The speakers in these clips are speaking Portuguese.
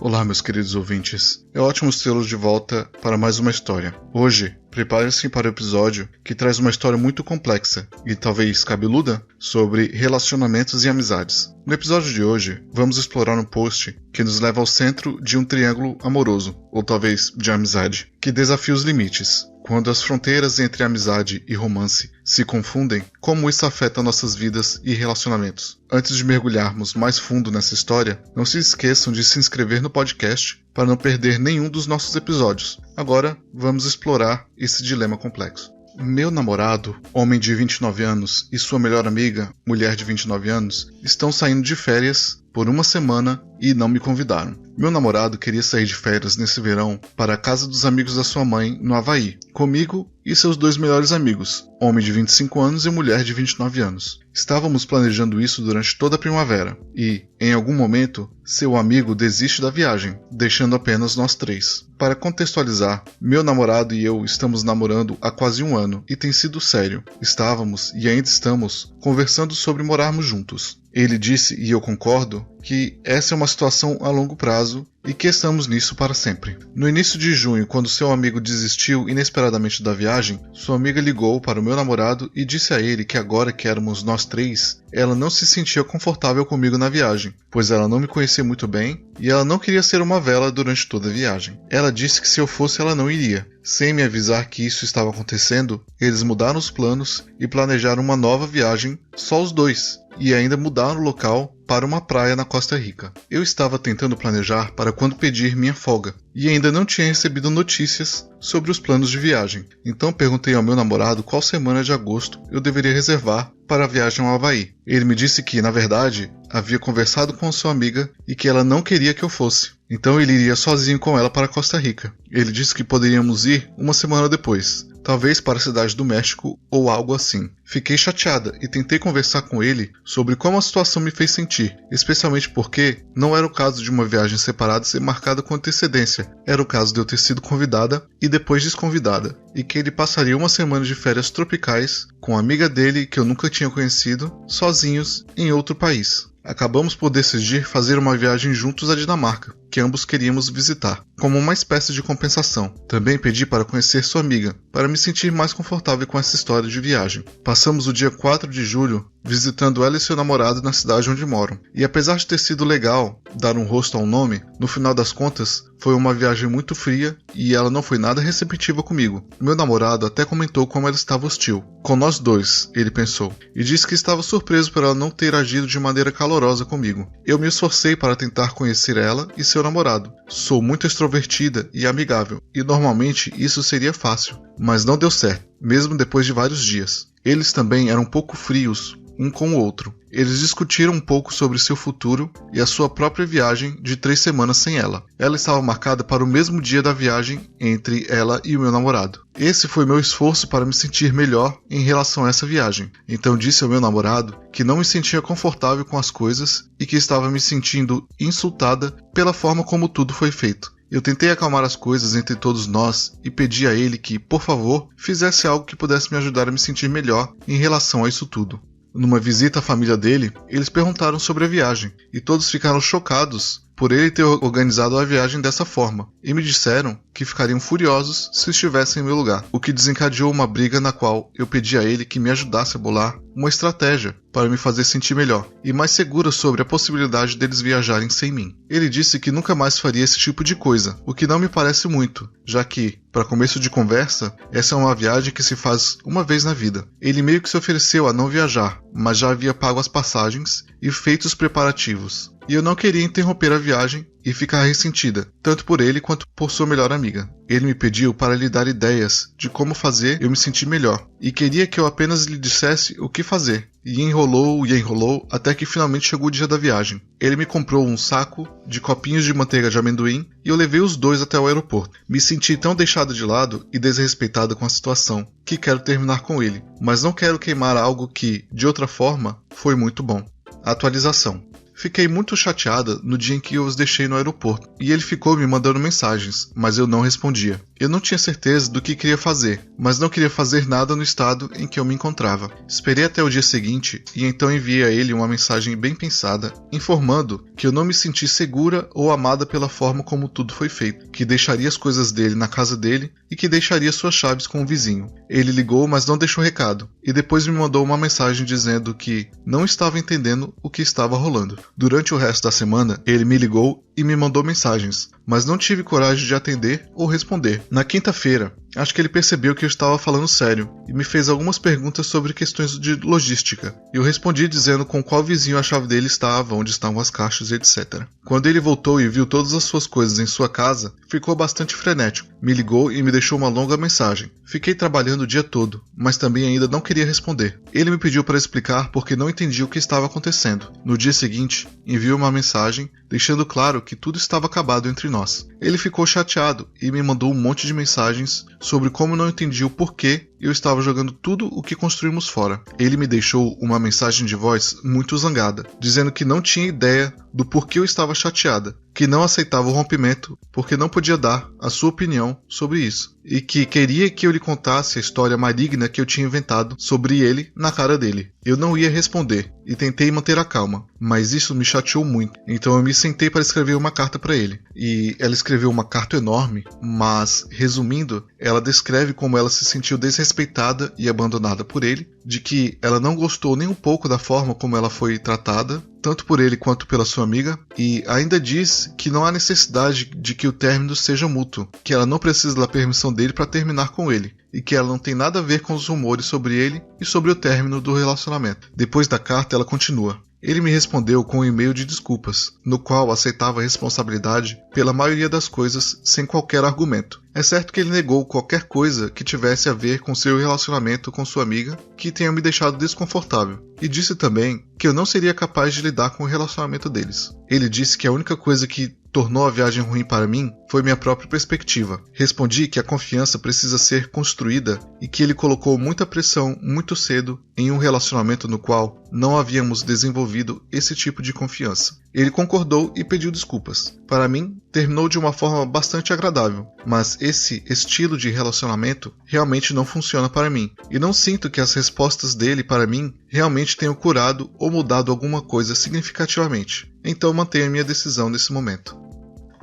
Olá, meus queridos ouvintes. É ótimo tê-los de volta para mais uma história. Hoje, prepare-se para o episódio que traz uma história muito complexa e talvez cabeluda sobre relacionamentos e amizades. No episódio de hoje, vamos explorar um post que nos leva ao centro de um triângulo amoroso, ou talvez de amizade, que desafia os limites. Quando as fronteiras entre amizade e romance se confundem, como isso afeta nossas vidas e relacionamentos? Antes de mergulharmos mais fundo nessa história, não se esqueçam de se inscrever no podcast para não perder nenhum dos nossos episódios. Agora, vamos explorar esse dilema complexo. Meu namorado, homem de 29 anos, e sua melhor amiga, mulher de 29 anos, estão saindo de férias por uma semana e não me convidaram. Meu namorado queria sair de férias nesse verão para a casa dos amigos da sua mãe, no Havaí, comigo e seus dois melhores amigos, homem de 25 anos e mulher de 29 anos. Estávamos planejando isso durante toda a primavera e, em algum momento, seu amigo desiste da viagem, deixando apenas nós três. Para contextualizar, meu namorado e eu estamos namorando há quase um ano e tem sido sério. Estávamos, e ainda estamos, conversando sobre morarmos juntos. Ele disse, e eu concordo, que essa é uma situação a longo prazo e que estamos nisso para sempre. No início de junho, quando seu amigo desistiu inesperadamente da viagem, sua amiga ligou para o meu namorado e disse a ele que agora que éramos nós três, ela não se sentia confortável comigo na viagem, pois ela não me conhecia muito bem e ela não queria ser uma vela durante toda a viagem. Ela disse que se eu fosse ela não iria. Sem me avisar que isso estava acontecendo, eles mudaram os planos e planejaram uma nova viagem, só os dois, e ainda mudaram o local para uma praia na Costa Rica. Eu estava tentando planejar para quando pedir minha folga, e ainda não tinha recebido notícias sobre os planos de viagem. Então perguntei ao meu namorado qual semana de agosto eu deveria reservar para a viagem ao Havaí. Ele me disse que, na verdade, havia conversado com sua amiga e que ela não queria que eu fosse. Então ele iria sozinho com ela para Costa Rica. Ele disse que poderíamos ir uma semana depois, talvez para a cidade do México ou algo assim. Fiquei chateada e tentei conversar com ele sobre como a situação me fez sentir, especialmente porque não era o caso de uma viagem separada ser marcada com antecedência, era o caso de eu ter sido convidada e depois desconvidada, e que ele passaria uma semana de férias tropicais com a amiga dele que eu nunca tinha conhecido, sozinhos em outro país. Acabamos por decidir fazer uma viagem juntos à Dinamarca, que ambos queríamos visitar, como uma espécie de compensação. Também pedi para conhecer sua amiga, para me sentir mais confortável com essa história de viagem. Passamos o dia 4 de julho visitando ela e seu namorado na cidade onde moram. E apesar de ter sido legal dar um rosto a um nome, no final das contas, foi uma viagem muito fria e ela não foi nada receptiva comigo. Meu namorado até comentou como ela estava hostil. Com nós dois, ele pensou, e disse que estava surpreso por ela não ter agido de maneira calorosa comigo. Eu me esforcei para tentar conhecer ela e seu namorado. Sou muito extrovertida e amigável, e normalmente isso seria fácil, mas não deu certo, mesmo depois de vários dias. Eles também eram um pouco frios um com o outro. Eles discutiram um pouco sobre seu futuro e a sua própria viagem de 3 semanas sem ela. Ela estava marcada para o mesmo dia da viagem entre ela e o meu namorado. Esse foi meu esforço para me sentir melhor em relação a essa viagem. Então disse ao meu namorado que não me sentia confortável com as coisas e que estava me sentindo insultada pela forma como tudo foi feito. Eu tentei acalmar as coisas entre todos nós e pedi a ele que, por favor, fizesse algo que pudesse me ajudar a me sentir melhor em relação a isso tudo. Numa visita à família dele, eles perguntaram sobre a viagem, e todos ficaram chocados por ele ter organizado a viagem dessa forma, e me disseram que ficariam furiosos se estivessem em meu lugar, o que desencadeou uma briga na qual eu pedi a ele que me ajudasse a bolar uma estratégia para me fazer sentir melhor e mais segura sobre a possibilidade deles viajarem sem mim. Ele disse que nunca mais faria esse tipo de coisa, o que não me parece muito, já que, para começo de conversa, essa é uma viagem que se faz uma vez na vida. Ele meio que se ofereceu a não viajar, mas já havia pago as passagens e feito os preparativos. E eu não queria interromper a viagem e ficar ressentida, tanto por ele quanto por sua melhor amiga. Ele me pediu para lhe dar ideias de como fazer eu me sentir melhor, e queria que eu apenas lhe dissesse o que fazer. E enrolou, até que finalmente chegou o dia da viagem. Ele me comprou um saco de copinhos de manteiga de amendoim e eu levei os dois até o aeroporto. Me senti tão deixada de lado e desrespeitada com a situação que quero terminar com ele, mas não quero queimar algo que, de outra forma, foi muito bom. Atualização. Fiquei muito chateada no dia em que eu os deixei no aeroporto, e ele ficou me mandando mensagens, mas eu não respondia. Eu não tinha certeza do que queria fazer, mas não queria fazer nada no estado em que eu me encontrava. Esperei até o dia seguinte e então enviei a ele uma mensagem bem pensada, informando que eu não me senti segura ou amada pela forma como tudo foi feito, que deixaria as coisas dele na casa dele e que deixaria suas chaves com o vizinho. Ele ligou, mas não deixou recado, e depois me mandou uma mensagem dizendo que não estava entendendo o que estava rolando. Durante o resto da semana, ele me ligou e me mandou mensagens, mas não tive coragem de atender ou responder. Na quinta-feira, acho que ele percebeu que eu estava falando sério e me fez algumas perguntas sobre questões de logística. Eu respondi dizendo com qual vizinho a chave dele estava, onde estavam as caixas, etc. Quando ele voltou e viu todas as suas coisas em sua casa, ficou bastante frenético. Me ligou e me deixou uma longa mensagem. Fiquei trabalhando o dia todo, mas também ainda não queria responder. Ele me pediu para explicar porque não entendia o que estava acontecendo. No dia seguinte, enviou uma mensagem deixando claro que tudo estava acabado entre nós. Ele ficou chateado e me mandou um monte de mensagens sobre como não entendia o porquê eu estava jogando tudo o que construímos fora. Ele me deixou uma mensagem de voz muito zangada, dizendo que não tinha ideia do porquê eu estava chateada, que não aceitava o rompimento porque não podia dar a sua opinião sobre isso, e que queria que eu lhe contasse a história maligna que eu tinha inventado sobre ele na cara dele. Eu não ia responder e tentei manter a calma, mas isso me chateou muito, então eu me sentei para escrever uma carta para ele. E ela escreveu uma carta enorme, mas, resumindo, ela descreve como ela se sentiu desrespeitada e abandonada por ele, de que ela não gostou nem um pouco da forma como ela foi tratada, tanto por ele quanto pela sua amiga, e ainda diz que não há necessidade de que o término seja mútuo, que ela não precisa da permissão dele para terminar com ele, e que ela não tem nada a ver com os rumores sobre ele e sobre o término do relacionamento. Depois da carta, ela continua. Ele me respondeu com um e-mail de desculpas, no qual aceitava a responsabilidade pela maioria das coisas sem qualquer argumento. É certo que ele negou qualquer coisa que tivesse a ver com seu relacionamento com sua amiga que tenha me deixado desconfortável, e disse também que eu não seria capaz de lidar com o relacionamento deles. Ele disse que a única coisa que tornou a viagem ruim para mim foi minha própria perspectiva. Respondi que a confiança precisa ser construída e que ele colocou muita pressão muito cedo em um relacionamento no qual não havíamos desenvolvido esse tipo de confiança. Ele concordou e pediu desculpas. Para mim, terminou de uma forma bastante agradável, mas esse estilo de relacionamento realmente não funciona para mim, e não sinto que as respostas dele para mim realmente tenham curado ou mudado alguma coisa significativamente. Então mantenho a minha decisão nesse momento.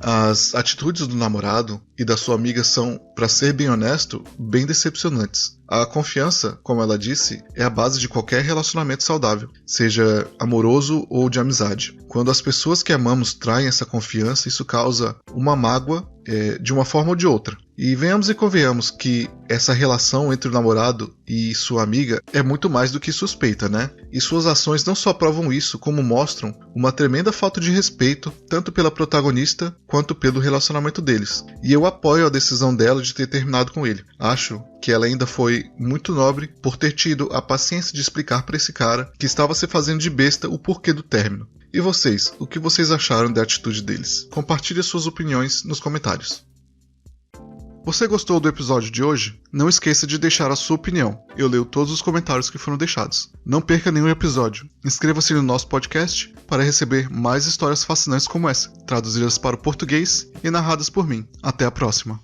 As atitudes do namorado e da sua amiga são, para ser bem honesto, bem decepcionantes. A confiança, como ela disse, é a base de qualquer relacionamento saudável, seja amoroso ou de amizade. Quando as pessoas que amamos traem essa confiança, isso causa uma mágoa de uma forma ou de outra. E venhamos e convenhamos que essa relação entre o namorado e sua amiga é muito mais do que suspeita, né? E suas ações não só provam isso, como mostram uma tremenda falta de respeito, tanto pela protagonista quanto pelo relacionamento deles. E eu apoio a decisão dela de ter terminado com ele. Acho que ela ainda foi muito nobre por ter tido a paciência de explicar para esse cara que estava se fazendo de besta o porquê do término. E vocês, o que vocês acharam da atitude deles? Compartilhe suas opiniões nos comentários. Você gostou do episódio de hoje? Não esqueça de deixar a sua opinião. Eu leio todos os comentários que foram deixados. Não perca nenhum episódio. Inscreva-se no nosso podcast para receber mais histórias fascinantes como essa, traduzidas para o português e narradas por mim. Até a próxima.